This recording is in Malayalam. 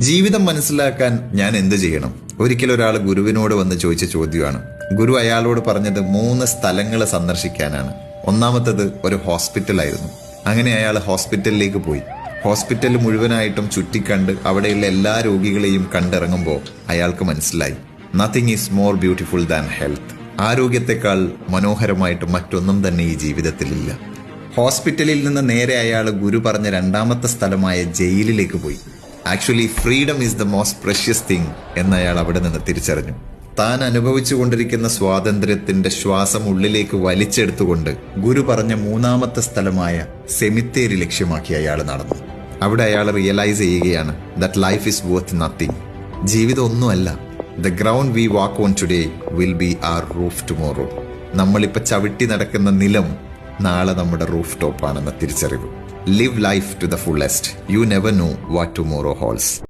ജീവിതം മനസ്സിലാക്കാൻ ഞാൻ എന്ത് ചെയ്യണം? ഒരിക്കൽ ഒരാൾ ഗുരുവിനോട് വന്ന് ചോദിച്ച ചോദ്യമാണ്. ഗുരു അയാളോട് പറഞ്ഞത് 3 സ്ഥലങ്ങൾ സന്ദർശിക്കാനാണ്. ഒന്നാമത്തത് ഒരു ഹോസ്പിറ്റലായിരുന്നു. അങ്ങനെ അയാൾ ഹോസ്പിറ്റലിലേക്ക് പോയി. ഹോസ്പിറ്റൽ മുഴുവനായിട്ടും ചുറ്റിക്കണ്ട് അവിടെയുള്ള എല്ലാ രോഗികളെയും കണ്ടിറങ്ങുമ്പോൾ അയാൾക്ക് മനസ്സിലായി, nothing is more beautiful than health. ആരോഗ്യത്തെക്കാൾ മനോഹരമായിട്ട് മറ്റൊന്നും തന്നെ ഈ ജീവിതത്തിലില്ല. ഹോസ്പിറ്റലിൽ നിന്ന് നേരെ അയാൾ ഗുരു പറഞ്ഞ രണ്ടാമത്തെ സ്ഥലമായ ജയിലിലേക്ക് പോയി. Actually freedom is the most precious thing എന്ന് അയാൾ അവിടെ നിന്ന് തിരിച്ചറിഞ്ഞു. താൻ അനുഭവിച്ചു കൊണ്ടിരിക്കുന്ന സ്വാതന്ത്ര്യത്തിന്റെ ശ്വാസം ഉള്ളിലേക്ക് വലിച്ചെടുത്തുകൊണ്ട് ഗുരു പറഞ്ഞ 3ാമത്തെ സ്ഥലമായ സെമിത്തേരി ലക്ഷ്യമാക്കി അയാൾ നടന്നു. അവിടെ അയാൾ റിയലൈസ് ചെയ്യുകയാണ് that life is worth nothing. ജീവിതം ഒന്നുമല്ല. The ground we walk on today will be our roof tomorrow. നമ്മളിപ്പോൾ ചവിട്ടി നടക്കുന്ന നിലം നാളെ നമ്മുടെ റൂഫ് ടോപ്പാണെന്ന തിരിച്ചറിവ്. Live life to the fullest. You never know what tomorrow holds.